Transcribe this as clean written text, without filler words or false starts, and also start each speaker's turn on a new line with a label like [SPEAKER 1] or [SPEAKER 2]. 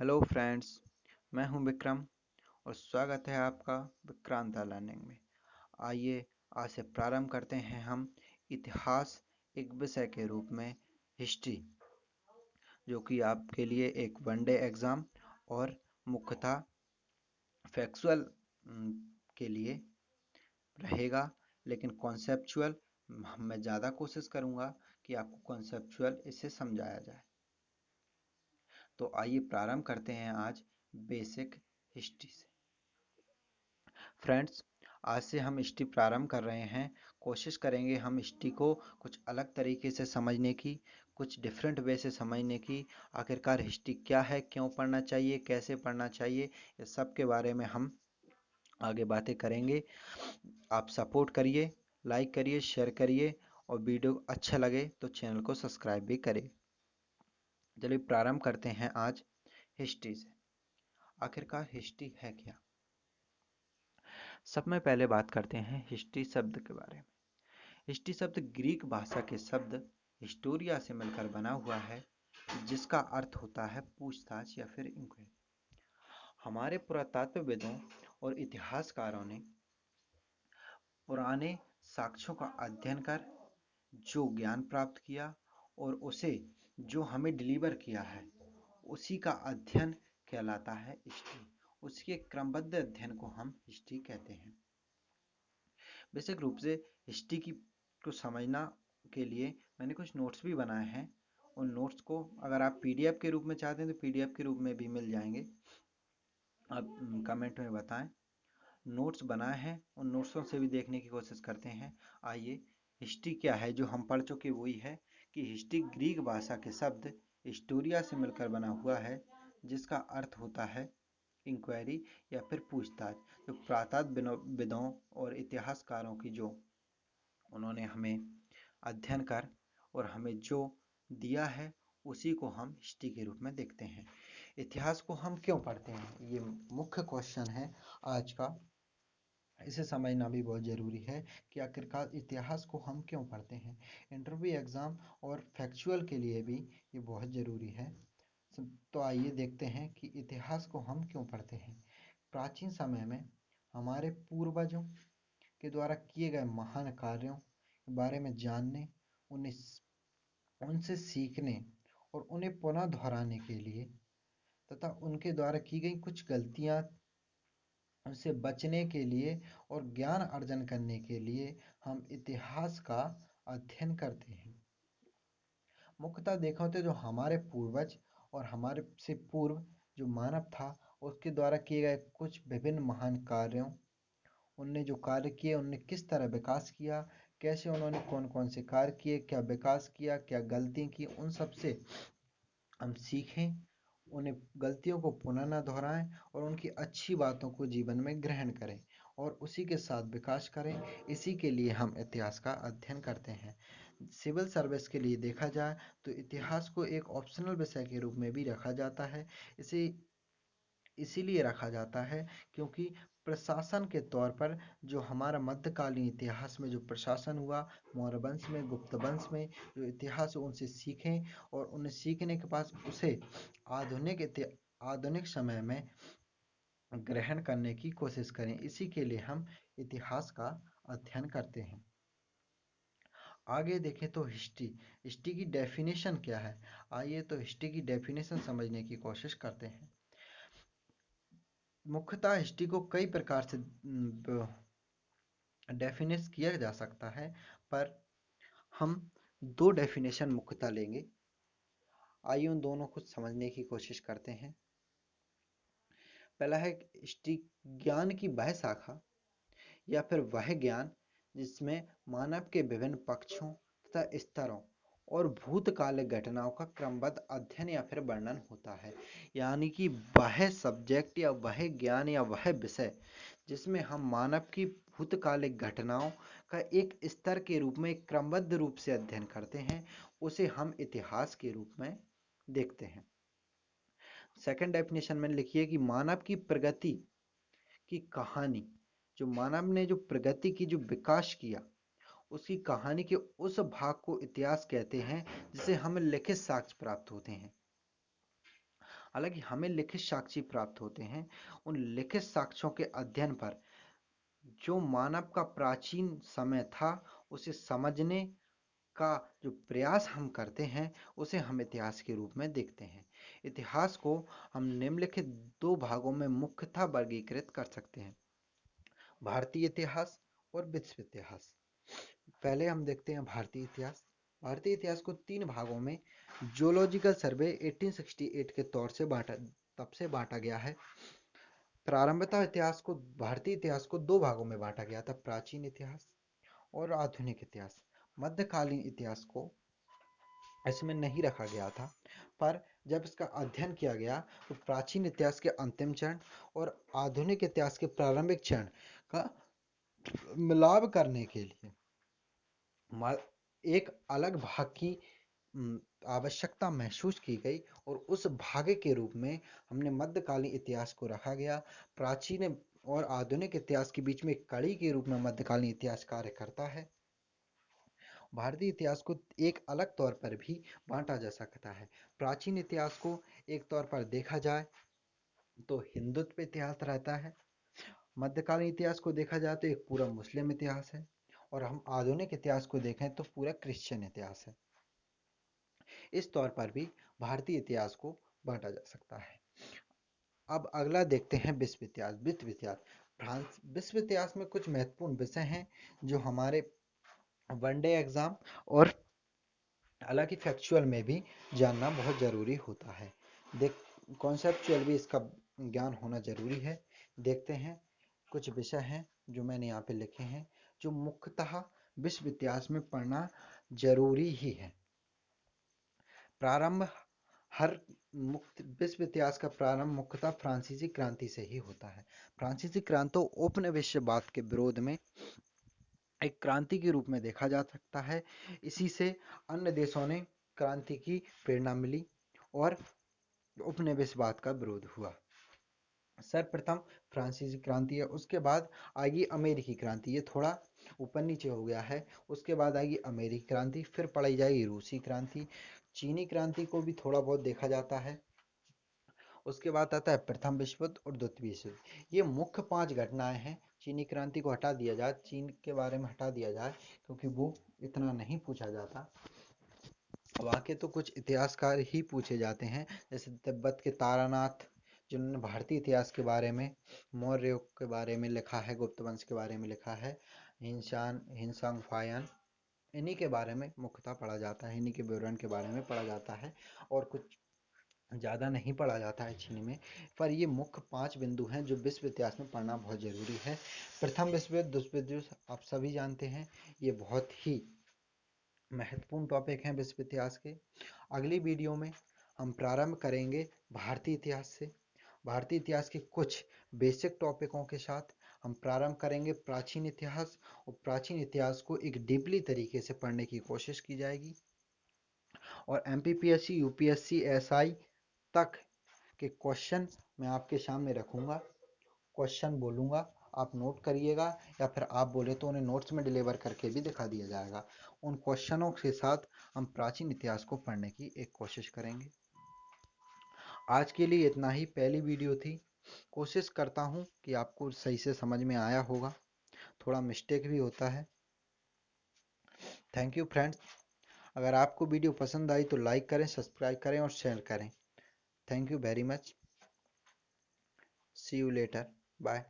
[SPEAKER 1] Hello friends, मैं हूं विक्रम और स्वागत है आपका विक्रांता लर्निंग में। आइए आज से प्रारंभ करते हैं हम इतिहास एक विषय के रूप में हिस्ट्री, जो कि आपके लिए एक वनडे एग्ज़ाम और मुख्यतः फैक्चुअल के लिए रहेगा, लेकिन कॉन्सेप्चुअल मैं ज़्यादा कोशिश करूँगा कि आपको कॉन्सेप्चुअल इससे समझाया जाए। तो आइए प्रारंभ करते हैं आज बेसिक हिस्ट्री से। फ्रेंड्स, आज से हम हिस्ट्री प्रारंभ कर रहे हैं। कोशिश करेंगे हम हिस्ट्री को कुछ अलग तरीके से समझने की, कुछ डिफरेंट वे से समझने की। आखिरकार हिस्ट्री क्या है, क्यों पढ़ना चाहिए, कैसे पढ़ना चाहिए, इस सब के बारे में हम आगे बातें करेंगे। आप सपोर्ट करिए, लाइक करिए, शेयर करिए और वीडियो अच्छा लगे तो चैनल को सब्सक्राइब भी करें। चलिए प्रारंभ करते हैं आज हिस्ट्री से। आखिरकार हिस्ट्री है क्या? सब में पहले बात करते हैं हिस्ट्री शब्द के बारे में। हिस्ट्री शब्द ग्रीक भाषा के शब्द हिस्टोरिया से मिलकर बना हुआ है, जिसका अर्थ होता है पूछताछ या फिर इंक्वायरी। हमारे पुरातत्वविदों और इतिहासकारों ने पुराने साक्ष्यों का अध्ययन कर जो ज्ञान प्राप्त किया और उसे जो हमें डिलीवर किया है, उसी का अध्ययन कहलाता है हिस्ट्री। उसके क्रमबद्ध अध्ययन को हम हिस्ट्री कहते हैं। बेसिक रूप से हिस्ट्री की को समझना के लिए मैंने कुछ नोट्स भी बनाए हैं। उन नोट्स को अगर आप पीडीएफ के रूप में चाहते हैं तो पीडीएफ के रूप में भी मिल जाएंगे। आप कमेंट में बताएं। नोट्स बनाए हैं, उन नोट्सों से भी देखने की कोशिश करते हैं। आइए, हिस्ट्री क्या है जो हम पढ़ चुके वही है कि हिस्ट्री ग्रीक भाषा के शब्द हिस्टोरिया से मिलकर बना हुआ है, जिसका अर्थ होता है इंक्वायरी या फिर पूछताछ। जो पुरातत्वविदों और इतिहासकारों की जो उन्होंने हमें अध्ययन कर और हमें जो दिया है, उसी को हम हिस्ट्री के रूप में देखते हैं। इतिहास को हम क्यों पढ़ते हैं, ये मुख्य क्वेश्चन है आज का। इसे समझना भी बहुत ज़रूरी है कि आखिरकार इतिहास को हम क्यों पढ़ते हैं। इंटरव्यू एग्ज़ाम और फैक्चुअल के लिए भी ये बहुत ज़रूरी है। तो आइए देखते हैं कि इतिहास को हम क्यों पढ़ते हैं। प्राचीन समय में हमारे पूर्वजों के द्वारा किए गए महान कार्यों के बारे में जानने, उन्हें उनसे सीखने और उन्हें पुनः दोहराने के लिए तथा उनके द्वारा की गई कुछ गलतियां उनसे बचने के लिए और ज्ञान अर्जन करने के लिए हम इतिहास का अध्ययन करते हैं। मुख्यतः देखा तो जो हमारे पूर्वज और हमारे से पूर्व जो मानव था, उसके द्वारा किए गए कुछ विभिन्न महान कार्यों, उनने जो कार्य किए, उनने किस तरह विकास किया, कैसे उन्होंने कौन कौन से कार्य किए, क्या विकास किया, क्या गलती की, उन सब से हम सीखें, उन्हें गलतियों को पुनः न दोहराएं और उनकी अच्छी बातों को जीवन में ग्रहण करें और उसी के साथ विकास करें। इसी के लिए हम इतिहास का अध्ययन करते हैं। सिविल सर्विस के लिए देखा जाए तो इतिहास को एक ऑप्शनल विषय के रूप में भी रखा जाता है। इसे इसीलिए रखा जाता है क्योंकि प्रशासन के तौर पर जो हमारा मध्यकालीन इतिहास में जो प्रशासन हुआ, मौर्य वंश में, गुप्त वंश में जो इतिहास है, उनसे सीखें और उन्हें सीखने के बाद उसे आधुनिक समय में ग्रहण करने की कोशिश करें। इसी के लिए हम इतिहास का अध्ययन करते हैं। आगे देखें तो हिस्ट्री हिस्ट्री की डेफिनेशन क्या है। आइए तो हिस्ट्री की डेफिनेशन समझने की कोशिश करते हैं। मुख्यतः हिस्ट्री को कई प्रकार से डेफिनेट किया जा सकता है, पर हम दो डेफिनेशन मुख्यतः लेंगे। आइए उन दोनों को समझने की कोशिश करते हैं। पहला है हिस्ट्री ज्ञान की वह शाखा या फिर वह ज्ञान जिसमें मानव के विभिन्न पक्षों तथा स्तरों और भूतकालिक घटनाओं का क्रमबद्ध अध्ययन या फिर वर्णन होता है। यानी कि वह सब्जेक्ट या वह ज्ञान या वह विषय जिसमें हम मानव की भूतकालिक घटनाओं का एक स्तर के रूप में, एक क्रमबद्ध रूप से अध्ययन करते हैं, उसे हम इतिहास के रूप में देखते हैं। सेकंड डेफिनेशन में लिखिए कि मानव की प्रगति की कहानी, जो मानव ने जो प्रगति की, जो विकास किया, उसकी कहानी के उस भाग को इतिहास कहते हैं जिसे हमें लिखित साक्ष्य प्राप्त होते हैं। हालांकि हमें लिखित साक्ष्य प्राप्त होते हैं। उन लिखित साक्ष्यों के अध्ययन पर जो मानव का प्राचीन समय था उसे समझने का जो प्रयास हम करते हैं उसे हम इतिहास के रूप में देखते हैं। इतिहास को हम निम्नलिखित दो भागों में मुख्यतः वर्गीकृत कर सकते हैं, भारतीय इतिहास और विश्व इतिहास। पहले हम देखते हैं भारतीय इतिहास। भारतीय इतिहास को तीन भागों में जियोलॉजिकल सर्वे 1868 के तब से बांटा गया है। प्रारंभतः इतिहास को, भारतीय इतिहास को दो भागों में बांटा गया था, प्राचीन इतिहास और आधुनिक इतिहास। मध्यकालीन इतिहास को इसमें नहीं रखा गया था, पर जब इसका अध्ययन किया गया तो प्राचीन इतिहास के अंतिम चरण और आधुनिक इतिहास के प्रारंभिक चरण का मिलाप करने के लिए एक अलग भाग की आवश्यकता महसूस की गई और उस भाग के रूप में हमने मध्यकालीन इतिहास को रखा गया। प्राचीन और आधुनिक इतिहास के बीच में एक कड़ी के रूप में मध्यकालीन इतिहास कार्य करता है। भारतीय इतिहास को एक अलग तौर पर भी बांटा जा सकता है। प्राचीन इतिहास को एक तौर पर देखा जाए तो हिंदुत्व इतिहास रहता है, मध्यकालीन इतिहास को देखा जाए तो एक पूरा मुस्लिम इतिहास है, और हम आधुनिक इतिहास को देखें तो पूरा क्रिश्चियन इतिहास है। इस तौर पर भी भारतीय इतिहास को बांटा जा सकता है। अब अगला देखते हैं विश्व इतिहास। विश्व इतिहास, विश्व इतिहास में कुछ महत्वपूर्ण विषय हैं जो हमारे वनडे एग्जाम और हालांकि फैक्चुअल में भी जानना बहुत ज़रूरी होता है। कॉन्सेप्चुअल भी इसका ज्ञान होना ज़रूरी है। देखते हैं, कुछ विषय हैं जो मैंने यहाँ पे लिखे हैं जो मुख्यतः विश्व इतिहास में पढ़ना जरूरी ही है। प्रारंभ विश्व इतिहास का प्रारंभ मुख्यतः फ्रांसीसी क्रांति से ही होता है। फ्रांसीसी क्रांति उपनिवेशवाद के विरोध में एक क्रांति के रूप में देखा जा सकता है। इसी से अन्य देशों ने क्रांति की प्रेरणा मिली और उपनिवेशवाद का विरोध हुआ। सर्वप्रथम फ्रांसीसी क्रांति है, उसके बाद आएगी अमेरिकी क्रांति। ये थोड़ा ऊपर नीचे हो गया है। उसके बाद आएगी अमेरिकी क्रांति, फिर पढ़ाई जाएगी रूसी क्रांति, चीनी क्रांति को भी थोड़ा बहुत देखा जाता है। उसके बाद आता है प्रथम विश्व युद्ध और द्वितीय विश्व युद्ध। ये मुख्य 5 घटनाएं हैं। चीनी क्रांति को हटा दिया जाए, चीन के बारे में हटा दिया जाए क्योंकि वो इतना नहीं पूछा जाता। वहाँ के तो कुछ इतिहासकार ही पूछे जाते हैं, जैसे तिब्बत के तारानाथ जिन्होंने भारतीय इतिहास के बारे में, मौर्य युग के बारे में लिखा है, गुप्त वंश के बारे में लिखा है, हिनसांग फायन, इन्हीं के बारे में मुख्यतः पढ़ा जाता है, इन्हीं के विवरण के बारे में पढ़ा जाता है और कुछ ज़्यादा नहीं पढ़ा जाता है चीनी में। पर ये मुख्य 5 बिंदु हैं जो विश्व इतिहास में पढ़ना बहुत ज़रूरी है। प्रथम विश्व युद्ध, द्वितीय विश्व युद्ध आप सभी जानते हैं, ये बहुत ही महत्वपूर्ण टॉपिक हैं विश्व इतिहास के। अगली वीडियो में हम प्रारंभ करेंगे भारतीय इतिहास से। भारतीय इतिहास के कुछ बेसिक टॉपिकों के साथ हम प्रारंभ करेंगे प्राचीन इतिहास, और प्राचीन इतिहास को एक डीपली तरीके से पढ़ने की कोशिश की जाएगी और MPPSC, UPSC, SI तक के क्वेश्चन मैं आपके सामने रखूंगा। क्वेश्चन बोलूँगा, आप नोट करिएगा, या फिर आप बोले तो उन्हें नोट्स में डिलीवर करके भी दिखा दिया जाएगा। उन क्वेश्चनों के साथ हम प्राचीन इतिहास को पढ़ने की एक कोशिश करेंगे। आज के लिए इतना ही, पहली वीडियो थी। कोशिश करता हूँ कि आपको सही से समझ में आया होगा, थोड़ा मिस्टेक भी होता है। Thank you friends. अगर आपको वीडियो पसंद आई तो लाइक करें, सब्सक्राइब करें और शेयर करें। Thank you very much. See you later, bye.